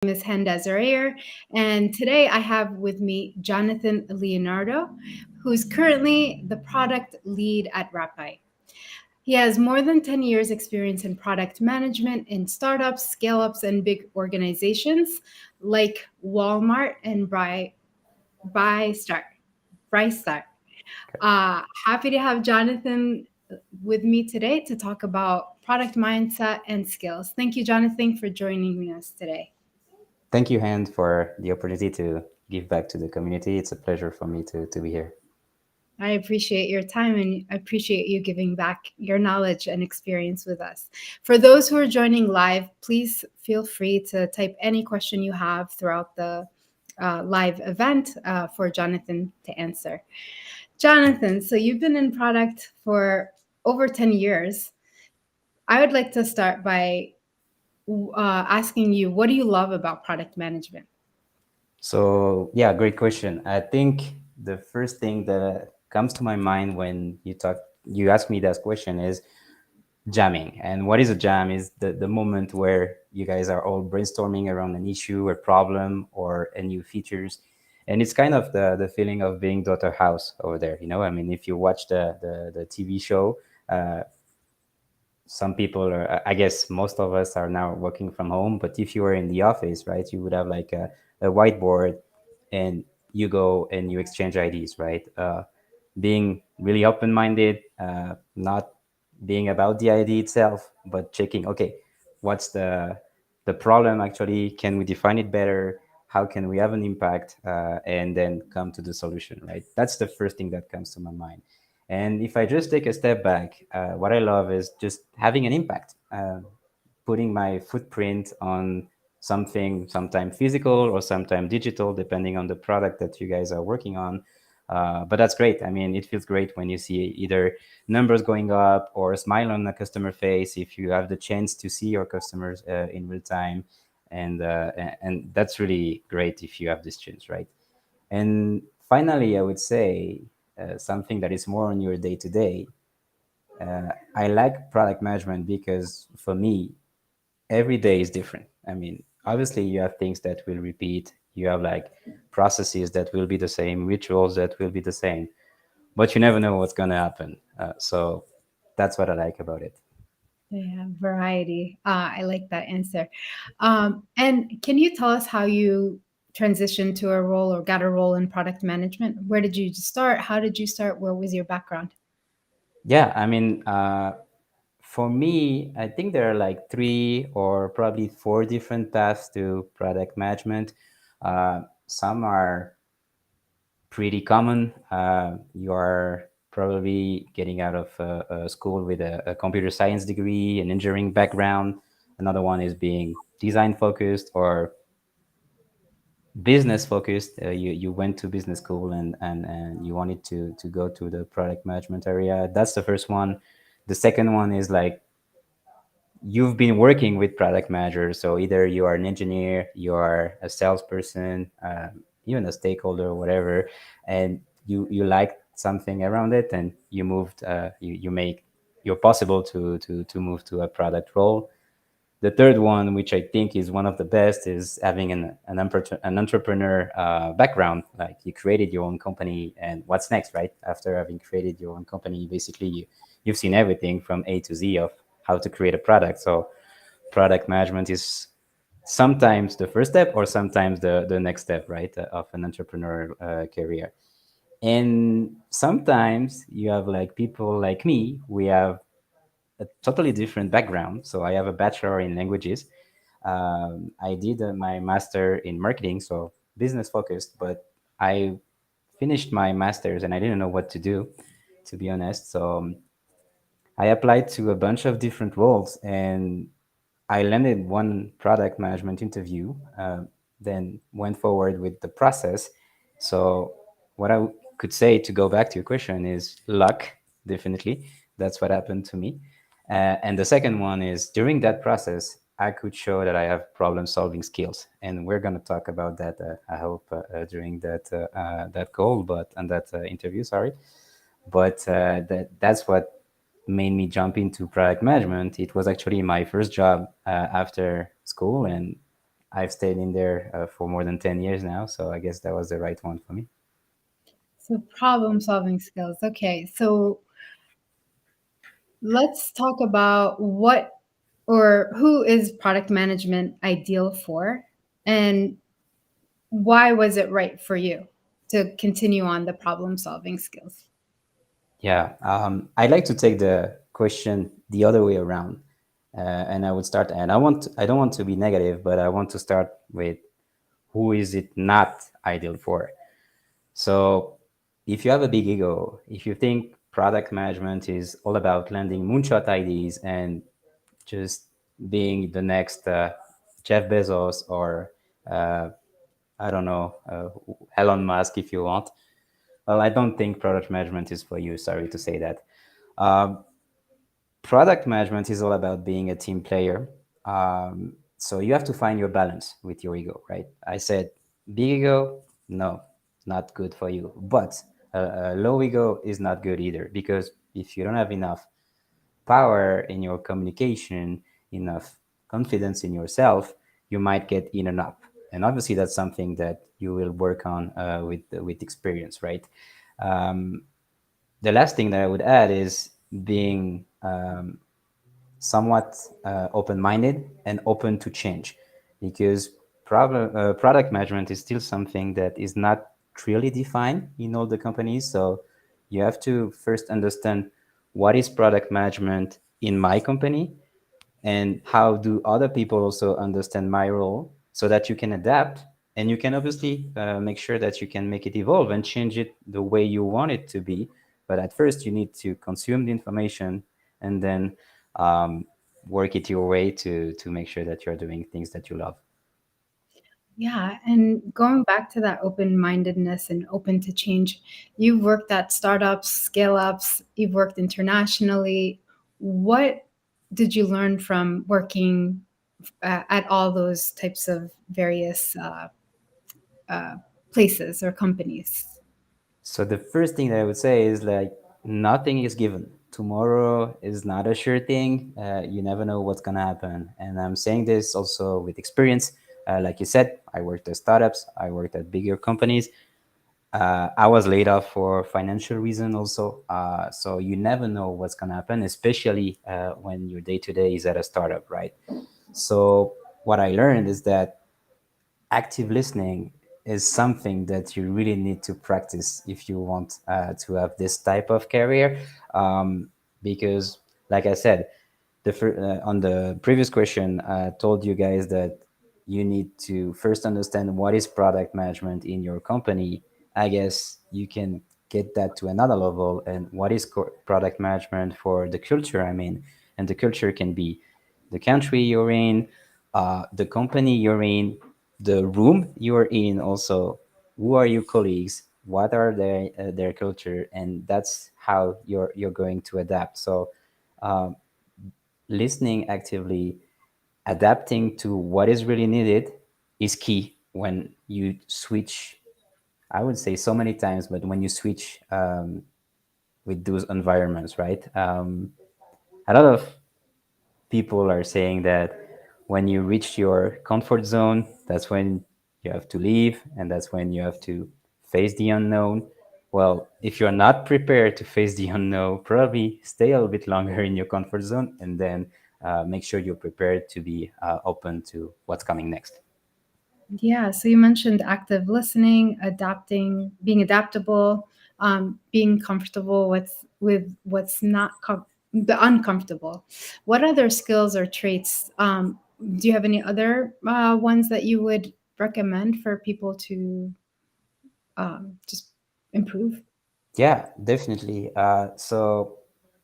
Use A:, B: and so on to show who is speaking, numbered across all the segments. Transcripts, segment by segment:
A: name is Henda Zorayer, and today I have with me Jonathan Leonardo, who's currently the product lead at Rappi. He has more than 10 years experience in product management in startups, scale-ups, and big organizations like Walmart and Brystar. Brystar. Happy to have Jonathan with me today to talk about product mindset and skills. Thank you, Jonathan, for joining us today.
B: Thank you, Hand, for the opportunity to give back to the community. It's a pleasure for me to be here.
A: I appreciate your time and I appreciate you giving back your knowledge and experience with us. For those who are joining live, please feel free to type any question you have throughout the live event for Jonathan to answer. Jonathan, so you've been in product for over 10 years. I would like to start by asking you, what do you love about product management?
B: So, yeah, great question. I think the first thing that comes to my mind when you ask me that question is jamming. And what is a jam is the moment where you guys are all brainstorming around an issue, a problem, or a new features. And it's kind of the feeling of being Dr. House over there. I mean, if you watch the TV show, uh, some people are, I guess most of us are now working from home, but if you were in the office, right, you would have like a whiteboard, and you go and you exchange ideas, right? Being really open-minded, not being about the idea itself, but checking, okay, what's the problem actually? Can we define it better? How can we have an impact? And then come to the solution, right? That's the first thing that comes to my mind. And if I just take a step back, what I love is just having an impact, putting my footprint on something, sometimes physical or sometimes digital, depending on the product that you guys are working on. But that's great. I mean, it feels great when you see either numbers going up or a smile on a customer face if you have the chance to see your customers in real time. And that's really great if you have this chance, right? And finally, I would say something that is more on your day to day. I like product management because for me, every day is different. I mean, obviously, you have things that will repeat, you have like processes that will be the same, rituals that will be the same, but you never know what's going to happen. So that's what I like about it.
A: Yeah, variety. I like that answer. And can you tell us how you transitioned to a role or got a role in product management? Where did you start? How did you start? Where was your background?
B: Yeah, I mean, for me, I think there are like three or probably four different paths to product management. Some are pretty common. You are probably getting out of school with a computer science degree, an engineering background. Another one is being design focused or business focused. You went to business school and you wanted to go to the product management area. That's the first one. The second one is like you've been working with product managers. So either you are an engineer, you are a salesperson, even a stakeholder or whatever, and you like something around it, and you moved. You make you're possible to move to a product role. The third one, which I think is one of the best, is having an entrepreneur background. Like you created your own company, and what's next, right? After having created your own company, basically you've seen everything from A to Z of how to create a product. So product management is sometimes the first step or sometimes the next step, right, of an entrepreneur career. And sometimes you have like people like me, we have a totally different background. So I have a bachelor in languages. I did my master in marketing, so business focused, but I finished my master's and I didn't know what to do, to be honest. So I applied to a bunch of different roles and I landed one product management interview, then went forward with the process. So, what I could say to go back to your question is luck, definitely. That's what happened to me. And the second one is during that process, I could show that I have problem solving skills. And we're going to talk about that, I hope, during that call, but and that interview, sorry. But that's what made me jump into product management. It was actually my first job after school, and I've stayed in there for more than 10 years now, so I guess that was the right one for me.
A: So problem solving skills. Okay, so let's talk about what or who is product management ideal for, and why was it right for you to continue on the problem solving skills?
B: Yeah, I'd like to take the question the other way around, and I would start. And I don't want to be negative, but I want to start with who is it not ideal for. So, if you have a big ego, if you think product management is all about landing moonshot ideas and just being the next Jeff Bezos or I don't know Elon Musk, if you want. Well, I don't think product management is for you. Sorry to say that. Product management is all about being a team player. So you have to find your balance with your ego, right? I said big ego, no, not good for you. But a low ego is not good either, because if you don't have enough power in your communication, enough confidence in yourself, you might get in and up. And obviously, that's something that you will work on with experience, right? The last thing that I would add is being somewhat open-minded and open to change, because product management is still something that is not clearly defined in all the companies. So you have to first understand what is product management in my company, and how do other people also understand my role, so that you can adapt, and you can obviously make sure that you can make it evolve and change it the way you want it to be. But at first you need to consume the information, and then um, work it your way to make sure that you're doing things that you love.
A: Yeah, and going back to that open-mindedness and open to change, you've worked at startups, scale-ups, you've worked internationally. What did you learn from working at all those types of various uh, places or companies?
B: So the first thing that I would say is, like, nothing is given. Tomorrow is not a sure thing. You never know what's gonna happen, and I'm saying this also with experience. Like you said, I worked at startups. I worked at bigger companies. I was laid off for financial reason also. So you never know what's gonna happen, especially when your day to day is at a startup, right? So what I learned is that active listening is something that you really need to practice if you want to have this type of career. Because, like I said, on the previous question, I told you guys that you need to first understand what is product management in your company. I guess you can get that to another level, and what is product management for the culture. I mean, and the culture can be the country you're in, the company you're in, the room you're in. Also, who are your colleagues? What are their culture? And that's how you're going to adapt. So, listening actively, adapting to what is really needed is key when you switch. I would say so many times, but when you switch with those environments, right? A lot of people are saying that when you reach your comfort zone, that's when you have to leave, and that's when you have to face the unknown. Well, if you're not prepared to face the unknown, probably stay a little bit longer in your comfort zone, and then make sure you're prepared to be open to what's coming next.
A: Yeah, so you mentioned active listening, adapting, being adaptable, being comfortable with what's not the uncomfortable. What other skills or traits? Do you have any other ones that you would recommend for people to just improve?
B: Yeah, definitely. So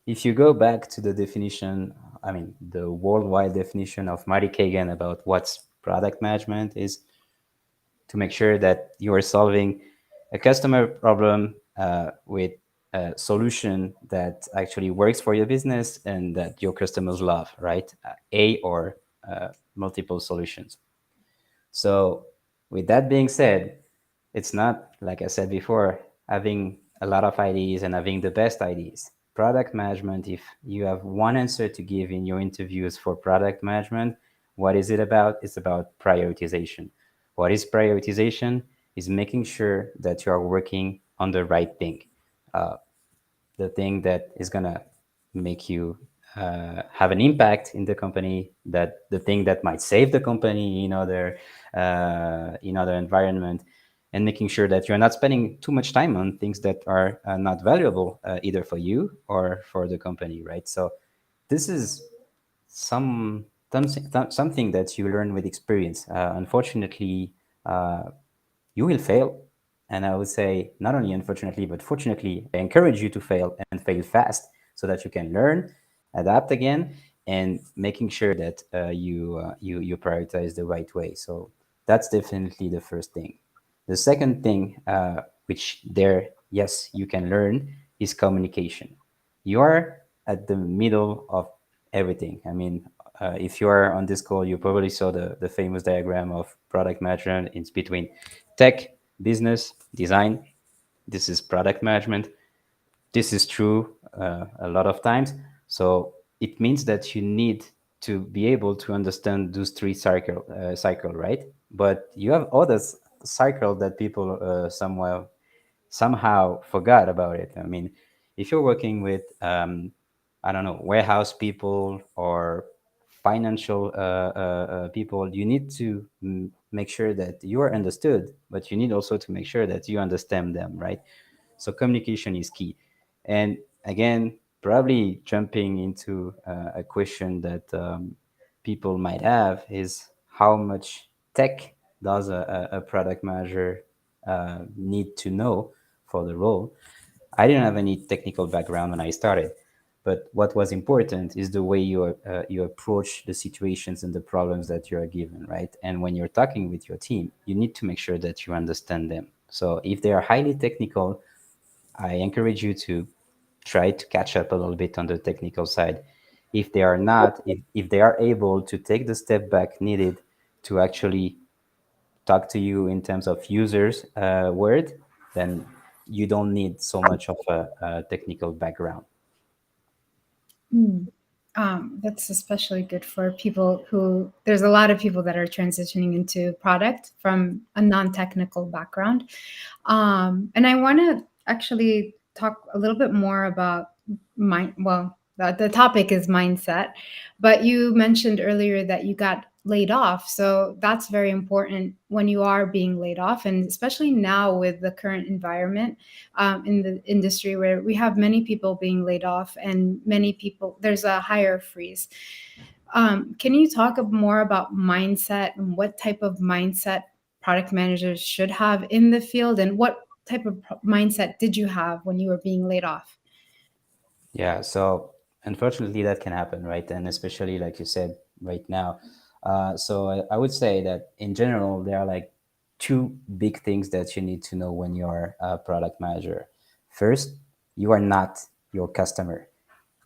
B: if you go back to the definition, I mean, the worldwide definition of Marty Kagan about what's product management is, to make sure that you are solving a customer problem with a solution that actually works for your business and that your customers love, right? A or multiple solutions. So, with that being said, it's not, like I said before, having a lot of ideas and having the best ideas. Product management, if you have one answer to give in your interviews for product management, What is it about? It's about prioritization. What is prioritization? Is making sure that you are working on the right thing, the thing that is gonna make you have an impact in the company, that the thing that might save the company in other environment, and making sure that you're not spending too much time on things that are not valuable either for you or for the company, right? So this is something that you learn with experience. Unfortunately, you will fail. And I would say, not only unfortunately, but fortunately, I encourage you to fail and fail fast so that you can learn, adapt again, and making sure that you prioritize the right way. So that's definitely the first thing. The second thing, which there, yes, you can learn, is communication. You are at the middle of everything. I mean, if you are on this call, you probably saw the famous diagram of product management. It's between tech, business, design. This is product management. This is true a lot of times. So it means that you need to be able to understand those three cycle, right? But you have other cycle that people somehow forgot about it. I mean, if you're working with, I don't know, warehouse people or financial people, you need to make sure that you are understood, but you need also to make sure that you understand them, right? So communication is key. And again, probably jumping into a question that people might have is how much tech does a product manager need to know for the role. I didn't have any technical background when I started, but what was important is the way you approach the situations and the problems that you are given, right? And when you're talking with your team, you need to make sure that you understand them. So if they are highly technical, I encourage you to try to catch up a little bit on the technical side. If they are not, if they are able to take the step back needed to actually talk to you in terms of users word, then you don't need so much of a technical background.
A: Mm. That's especially good for people who, there's a lot of people that are transitioning into product from a non-technical background. And I want to actually talk a little bit more about well, the topic is mindset, but you mentioned earlier that you got laid off. So that's very important when you are being laid off, and especially now with the current environment in the industry where we have many people being laid off and many people, there's a hire freeze. Can you talk more about mindset and what type of mindset product managers should have in the field, and what type of mindset did you have when you were being laid off?
B: Yeah, so unfortunately that can happen, right? And especially like you said right now. So I would say that in general there are like two big things that you need to know when you're a product manager. First, you are not your customer.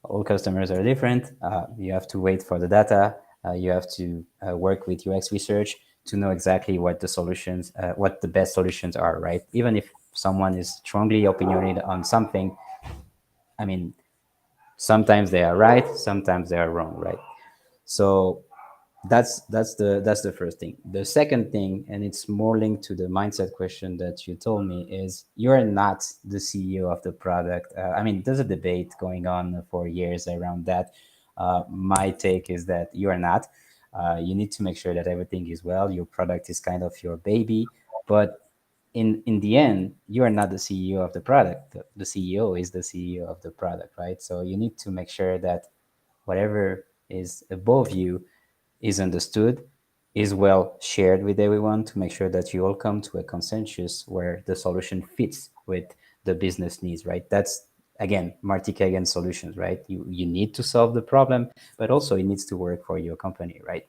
B: All customers are different. You have to wait for the data. You have to work with UX research to know exactly what the solutions, what the best solutions are, right? Even if someone is strongly opinionated on something, I mean, sometimes they are right, sometimes they are wrong, right? So that's the first thing. The second thing, and it's more linked to the mindset question that you told me, is you're not the CEO of the product. I mean, there's a debate going on for years around that. My take is that you are not. You need to make sure that everything is well. Your product is kind of your baby, but in the end, you are not the CEO of the product. The CEO is the CEO of the product, right? So you need to make sure that whatever is above you is understood, is well shared with everyone, to make sure that you all come to a consensus where the solution fits with the business needs, right? That's again Marty Kagan solutions, right? You need to solve the problem, but also it needs to work for your company, right?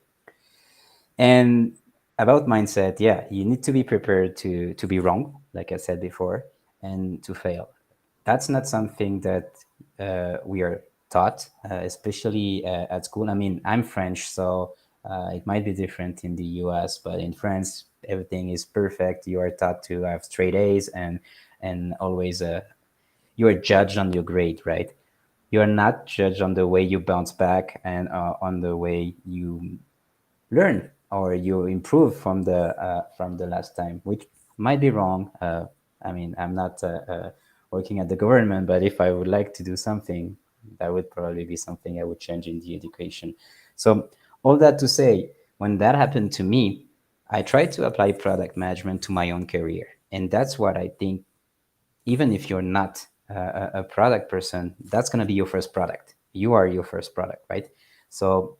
B: And about mindset, yeah, you need to be prepared to be wrong, like I said before, and to fail. That's not something that we are taught, especially at school. I mean, I'm French, so it might be different in the US, but in France, everything is perfect. You are taught to have straight A's, and always you are judged on your grade, right? You are not judged on the way you bounce back and on the way you learn or you improve from the last time, which might be wrong. I mean, I'm not working at the government, but if I would like to do something, that would probably be something I would change in the education. So all that to say, when that happened to me, I tried to apply product management to my own career, and that's what I think. Even if you're not a product person, that's going to be your first product. You are your first product, right? So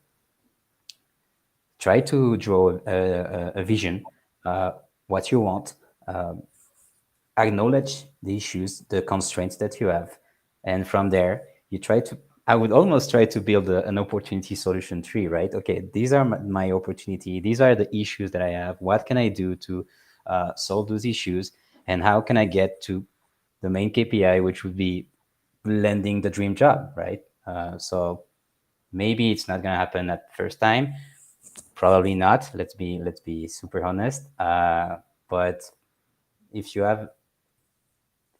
B: try to draw a vision, what you want, acknowledge the issues, the constraints that you have, and from there you try to. I would almost try to build an opportunity solution tree, right? Okay, these are my opportunity. These are the issues that I have. What can I do to solve those issues, and how can I get to the main KPI, which would be landing the dream job, right? So maybe it's not gonna happen at first time, probably not. Let's be super honest. But if you have,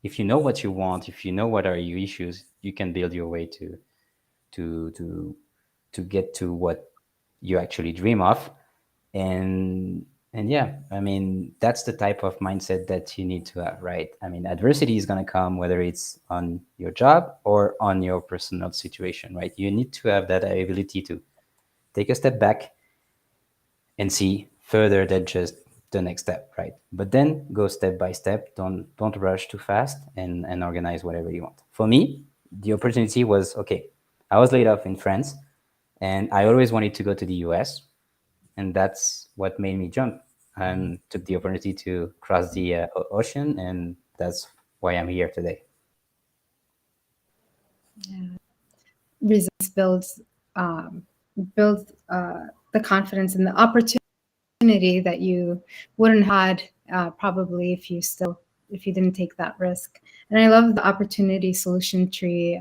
B: if you know what you want, if you know what are your issues, you can build your way to to to get to what you actually dream of. And and yeah, I mean, that's the type of mindset that you need to have, right? I mean, adversity is going to come whether it's on your job or on your personal situation, right? You need to have that ability to take a step back and see further than just the next step, right? But then go step by step. Don't rush too fast, and organize whatever you want. For me, the opportunity was okay. I was laid off in France, and I always wanted to go to the US, and that's what made me jump and took the opportunity to cross the ocean, and that's why I'm here today.
A: Resilience um, builds the confidence and the opportunity that you wouldn't have had probably if you didn't take that risk. And I love the opportunity solution tree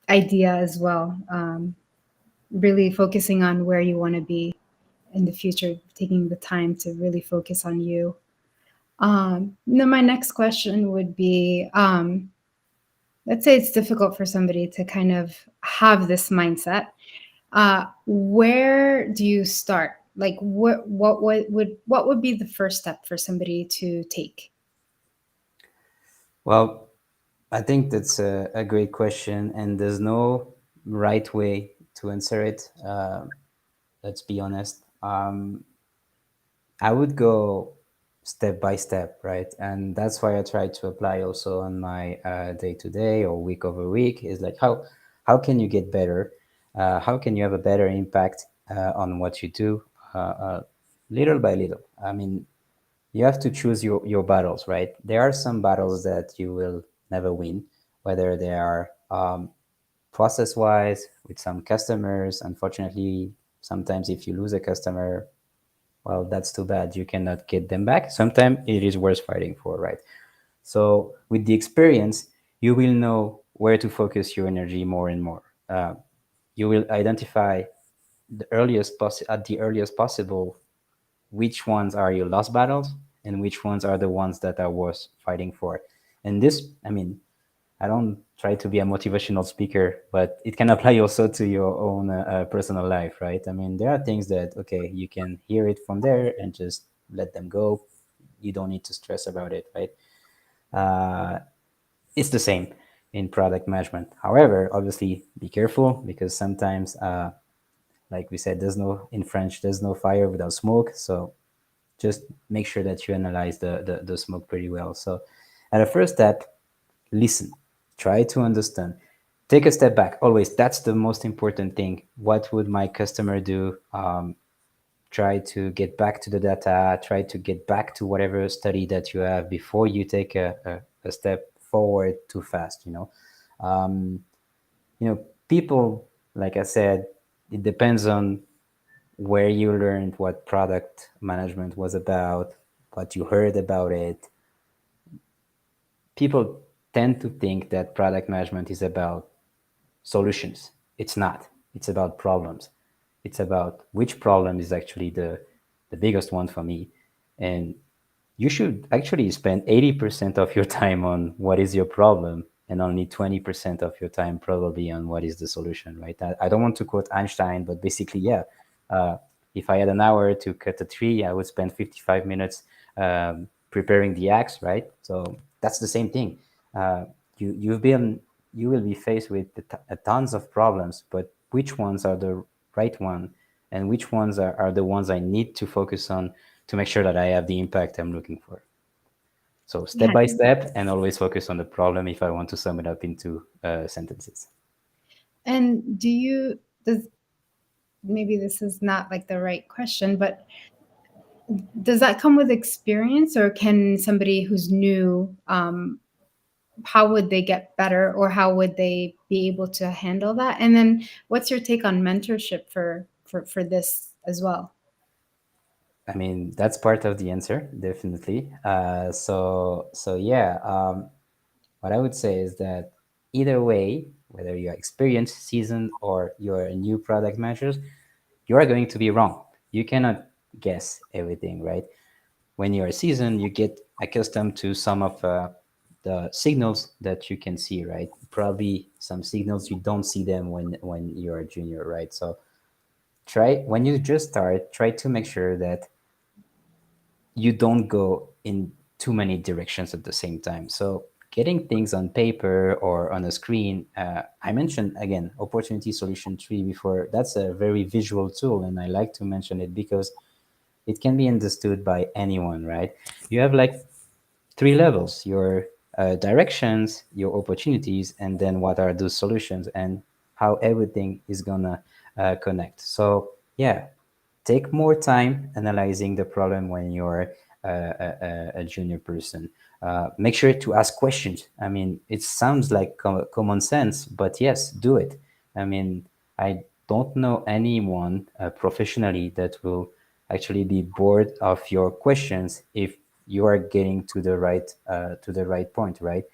A: idea as well. Really focusing on where you want to be in the future, taking the time to really focus on you. Then my next question would be, let's say it's difficult for somebody to kind of have this mindset. Where do you start? Like, what would be the first step for somebody to take?
B: Well, I think that's a great question, and there's no right way to answer it. Let's be honest. I would go step by step, right? And that's why I try to apply also on my day to day or week over week. Is like how can you get better? How can you have a better impact on what you do, little by little? I mean, you have to choose your battles, right? There are some battles that you will never win, whether they are process wise with some customers. Unfortunately, sometimes if you lose a customer, well, that's too bad. You cannot get them back. Sometimes it is worth fighting for, right? So with the experience, you will know where to focus your energy more and more. You will identify at the earliest possible which ones are your lost battles and which ones are the ones that are worth fighting for. And this, I mean, I don't try to be a motivational speaker, but it can apply also to your own personal life, right? I mean, there are things that, okay, you can hear it from there and just let them go. You don't need to stress about it, right? Uh, it's the same in product management. However, obviously, be careful because sometimes, like we said, in French, there's no fire without smoke. So just make sure that you analyze the smoke pretty well. So at a first step, listen, try to understand, take a step back. Always, that's the most important thing. What would my customer do? Try to get back to the data, try to get back to whatever study that you have before you take a step forward too fast. People, like I said, it depends on where you learned what product management was about, what you heard about it. People tend to think that product management is about solutions. It's not. It's about problems. It's about which problem is actually the biggest one for me. And you should actually spend 80% of your time on what is your problem and only 20% of your time probably on what is the solution, right? I don't want to quote Einstein, but basically, yeah, Uh, if I had an hour to cut a tree, I would spend 55 minutes preparing the axe, right? So that's the same thing. Uh, you've been you will be faced with tons of problems, but which ones are the right one, and which ones are the ones I need to focus on to make sure that I have the impact I'm looking for. So step
A: Yeah.
B: by step, and always focus on the problem if I want to sum it up into sentences.
A: And does maybe this is not like the right question, but does that come with experience, or can somebody who's new, how would they get better, or how would they be able to handle that? And then what's your take on mentorship for this as well?
B: I mean, that's part of the answer, definitely. So yeah, what I would say is that either way, whether you're experienced, seasoned, or you're a new product manager, you are going to be wrong. You cannot guess everything, right? When you're seasoned, you get accustomed to some of the signals that you can see, right? Probably some signals you don't see them when you're a junior, right? So try when you just start, try to make sure that you don't go in too many directions at the same time. So getting things on paper or on a screen, I mentioned again opportunity solution tree before. That's a very visual tool, and I like to mention it because it can be understood by anyone, right? You have like three levels: your directions, your opportunities, and then what are those solutions and how everything is gonna connect. So yeah, take more time analyzing the problem when you're a junior person. Make sure to ask questions. I mean, it sounds like common sense, but yes, do it. I mean, I don't know anyone professionally that will actually be bored of your questions if you are getting to the right point, right?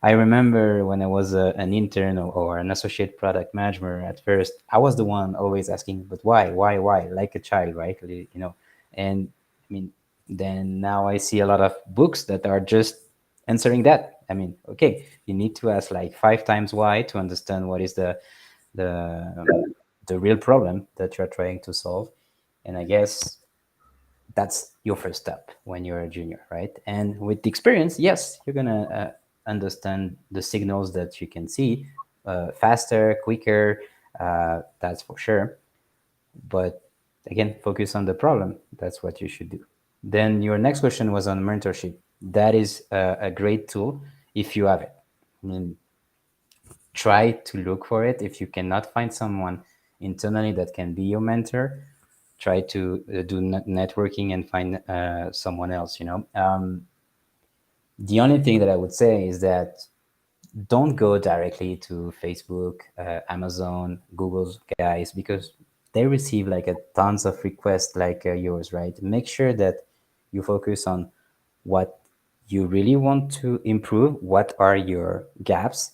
B: I remember when I was an intern or an associate product manager at first, I was the one always asking, but why, like a child, right? And I mean, then now I see a lot of books that are just answering that. I mean, okay, you need to ask like 5 times why to understand what is the the real problem that you're trying to solve. And I guess that's your first step when you're a junior, right? And with the experience, yes, you're gonna understand the signals that you can see faster, quicker. That's for sure. But again, focus on the problem. That's what you should do. Then your next question was on mentorship. That is a great tool if you have it. I mean, try to look for it. If you cannot find someone internally that can be your mentor, try to do networking and find someone else. The only thing that I would say is that don't go directly to Facebook, Amazon, Google's guys, because they receive like a tons of requests like yours, right? Make sure that you focus on what you really want to improve, what are your gaps,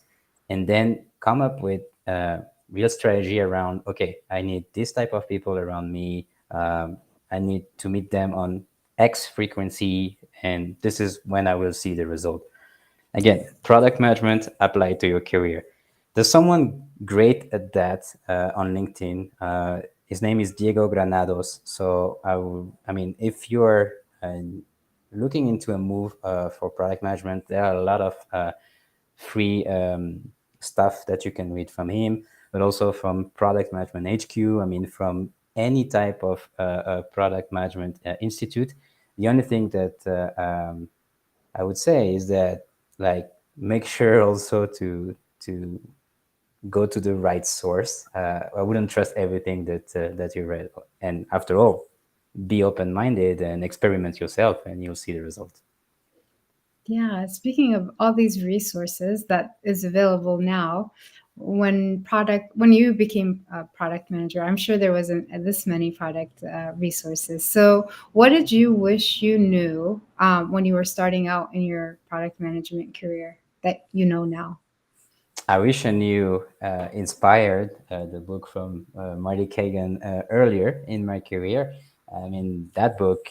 B: and then come up with a real strategy around, okay, I need this type of people around me. I need to meet them on X frequency, and this is when I will see the result. Again, product management applied to your career. There's someone great at that on LinkedIn. His name is Diego Granados. So I mean, if you're looking into a move for product management, there are a lot of free stuff that you can read from him, but also from Product Management HQ. I mean, from any type of product management institute. The only thing that I would say is that like make sure also to go to the right source. I wouldn't trust everything that you read, and after all, be open minded and experiment yourself, and you'll see the result.
A: Yeah, speaking of all these resources that is available now, when you became a product manager, I'm sure there wasn't this many product resources. So, what did you wish you knew when you were starting out in your product management career that you know now?
B: I wish I knew inspired the book from Marty Kagan earlier in my career. I mean, that book,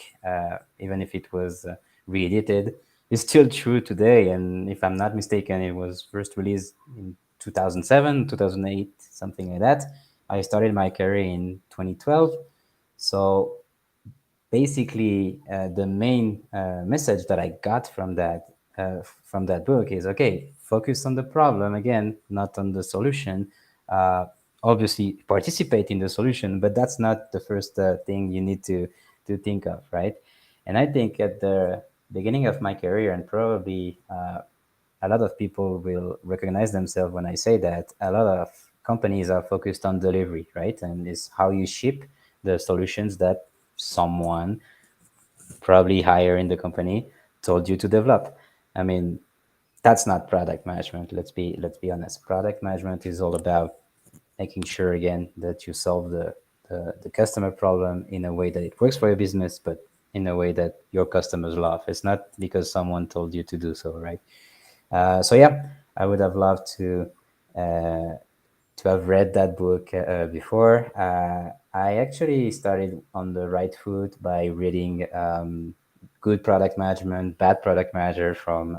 B: even if it was re-edited, is still true today. And if I'm not mistaken, it was first released in 2007, 2008, something like that. I started my career in 2012. So basically, the main message that I got from that book is, okay, focus on the problem again, not on the solution. Uh, Obviously, participate in the solution, but that's not the first thing you need to think of, right? And I think at the beginning of my career, and probably a lot of people will recognize themselves when I say that a lot of companies are focused on delivery, right? And it's how you ship the solutions that someone probably higher in the company told you to develop. I mean, that's not product management. Let's be honest. Product management is all about making sure again that you solve the customer problem in a way that it works for your business, but in a way that your customers love. It's not because someone told you to do so, right? So yeah, I would have loved uh, to have read that book before. I actually started on the right foot by reading Good Product Management, Bad Product Manager from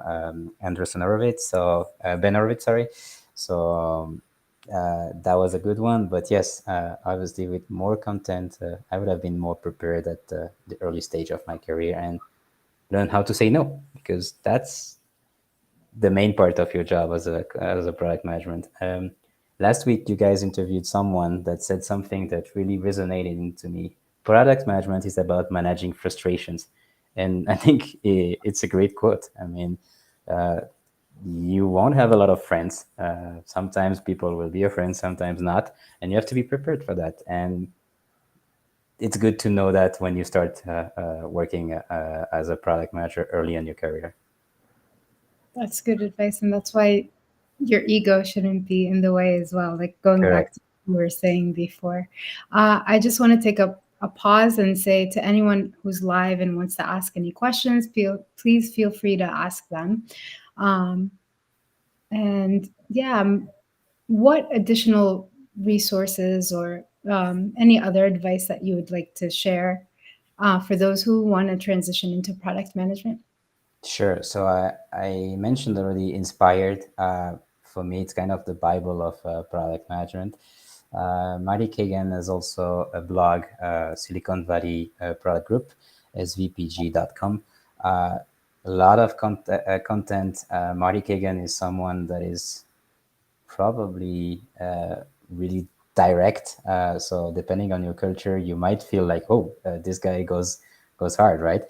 B: Anderson Horowitz. So Ben Horowitz, sorry. So that was a good one. But yes, obviously with more content, I would have been more prepared at the early stage of my career and learn how to say no, because that's the main part of your job as a product management. Last week, you guys interviewed someone that said something that really resonated into me. Product management is about managing frustrations, and I think it's a great quote. I mean, uh, you won't have a lot of friends. Sometimes people will be your friends, sometimes not, and you have to be prepared for that. And it's good to know that when you start working as a product manager early in your career.
A: That's good advice, and that's why your ego shouldn't be in the way as well. Like going back
B: Correct.
A: to what we were saying before, I just want to take a pause and say to anyone who's live and wants to ask any questions, please feel free to ask them. Um, and yeah, what additional resources or any other advice that you would like to share for those who want to transition into product management?
B: Sure. So I mentioned already inspired. For me, it's kind of the Bible of product management. Marty Kagan has also a blog, Silicon Valley Product Group, svpg.com. A lot of content. Marty Kagan is someone that is probably really direct. So depending on your culture, you might feel like, oh, this guy goes hard, right?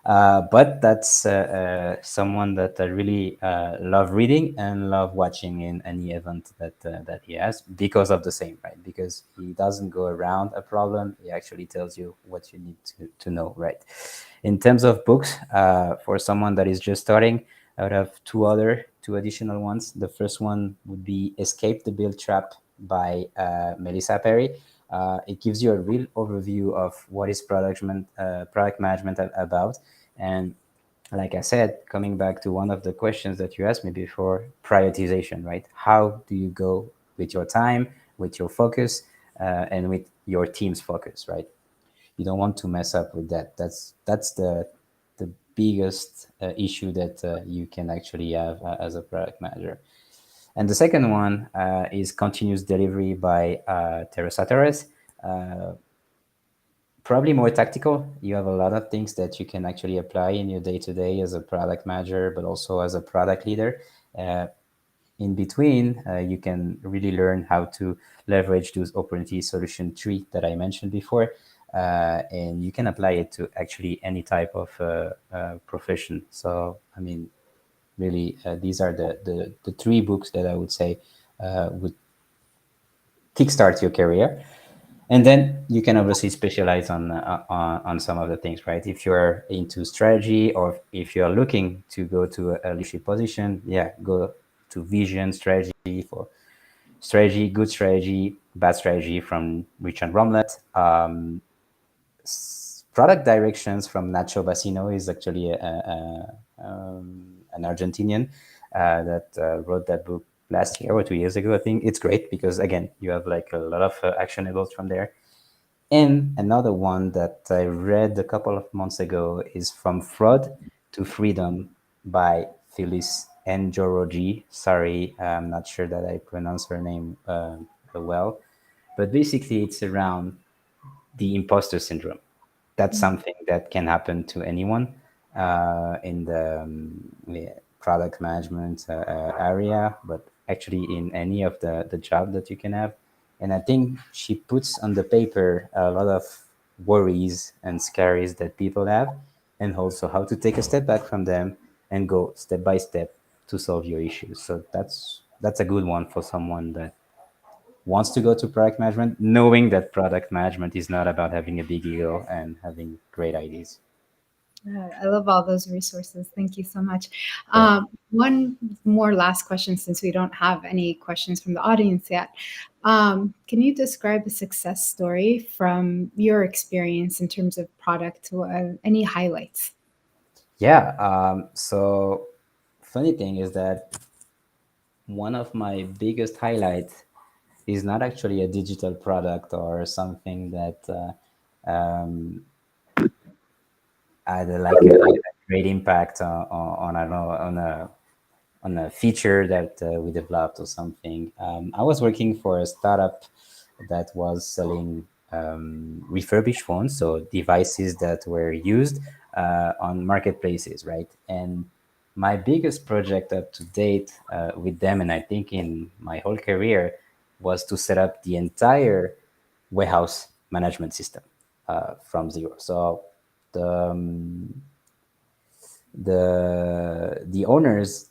B: But that's someone that I really love reading and love watching in any event that he has because of the same, right? Because he doesn't go around a problem; he actually tells you what you need to know, right? In terms of books, for someone that is just starting, I would have two additional ones. The first one would be Escape the Build Trap by Melissa Perry. It gives you a real overview of what is product management about. And like I said, coming back to one of the questions that you asked me before, prioritization, right? How do you go with your time, with your focus, and with your team's focus, right? You don't want to mess up with that. That's the biggest issue that you can actually have as a product manager. And the second one is Continuous Delivery by Teresa Torres. Probably more tactical. You have a lot of things that you can actually apply in your day to day as a product manager, but also as a product leader. Uh, in between, you can really learn how to leverage those opportunity solution tree that I mentioned before, and you can apply it to actually any type of profession. So, I mean, really, these are the three books that I would say would kickstart your career. And then you can obviously specialize on some of the things, right? If you're into strategy or if you're looking to go to a leadership position, yeah, go to vision strategy for strategy, good strategy, bad strategy from Richard Bromlett. Product directions from Nacho Bassino is actually an Argentinian that wrote that book last year or 2 years ago. I think it's great because again, you have like a lot of actionables from there. And another one that I read a couple of months ago is From Fraud to Freedom by Phyllis Njorogi. Sorry, I'm not sure that I pronounce her name well. But basically, it's around the imposter syndrome. That's something that can happen to anyone in the product management area, but actually in any of the job that you can have. And I think she puts on the paper a lot of worries and scaries that people have, and also how to take a step back from them and go step by step to solve your issues. So that's a good one for someone that wants to go to product management, knowing that product management is not about having a big ego and having great ideas.
A: I love all those resources. Thank you so much.
B: Yeah.
A: One more last question, since we don't have any questions from the audience yet. Can you describe a success story from your experience in terms of product? Any highlights?
B: Yeah. So funny thing is that one of my biggest highlights is not actually a digital product or something that had a great impact on, I don't know, on a feature that we developed or something. I was working for a startup that was selling refurbished phones, so devices that were used on marketplaces, right? And my biggest project up to date with them, and I think in my whole career, was to set up the entire warehouse management system from zero. So the the owners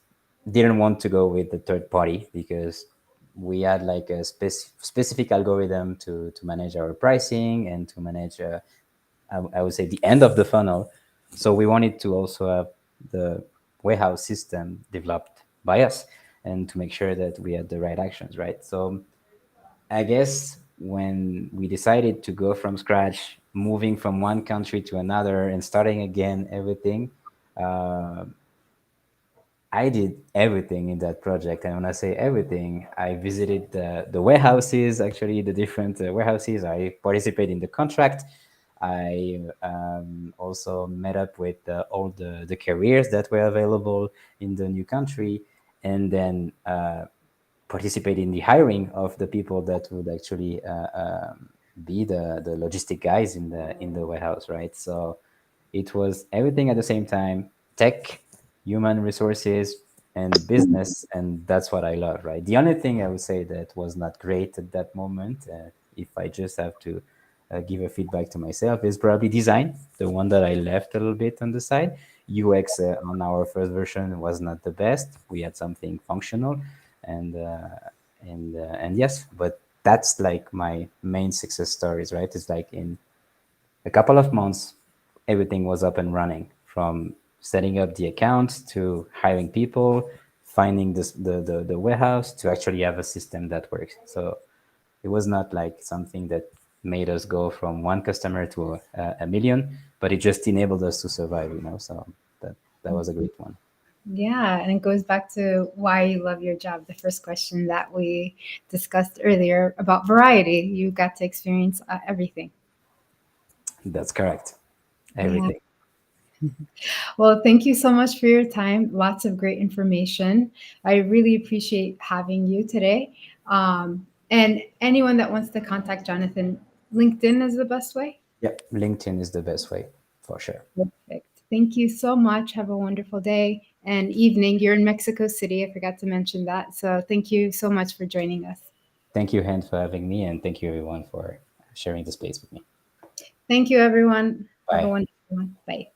B: didn't want to go with the third party because we had like a specific algorithm to manage our pricing and to manage I would say the end of the funnel. So we wanted to also have the warehouse system developed by us and to make sure that we had the right actions, right? So I guess when we decided to go from scratch, moving from one country to another and starting again everything, I did everything in that project. And when I say everything, I visited the warehouses, actually, the different warehouses. I participated in the contract. I also met up with all the careers that were available in the new country. And then participate in the hiring of the people that would actually be the logistic guys in the warehouse, right? So it was everything at the same time: tech, human resources, and business, and that's what I love, right? The only thing I would say that was not great at that moment, if I just have to give a feedback to myself, is probably design, the one that I left a little bit on the side. UX on our first version was not the best. We had something functional, and and yes, but that's like my main success stories, right? It's like in a couple of months, everything was up and running, from setting up the accounts to hiring people, finding the warehouse, to actually have a system that works. So it was not like something that made us go from one customer to a million, but it just enabled us to survive, you know. So that was a great one.
A: Yeah, and it goes back to why you love your job. The first question that we discussed earlier about variety. You got to experience everything.
B: That's correct.
A: Yeah.
B: Everything.
A: Well, thank you so much for your time. Lots of great information. I really appreciate having you today. And anyone that wants to contact Jonathan, LinkedIn is the best way.
B: Yeah, LinkedIn is the best way for sure.
A: Perfect. Thank you so much. Have a wonderful day and evening. You're in Mexico City. I forgot to mention that. So thank you so much for joining us.
B: Thank you, Hen, for having me, and thank you, everyone, for sharing the space with me.
A: Thank you, everyone. Have a
B: Bye.
A: wonderful one. Bye.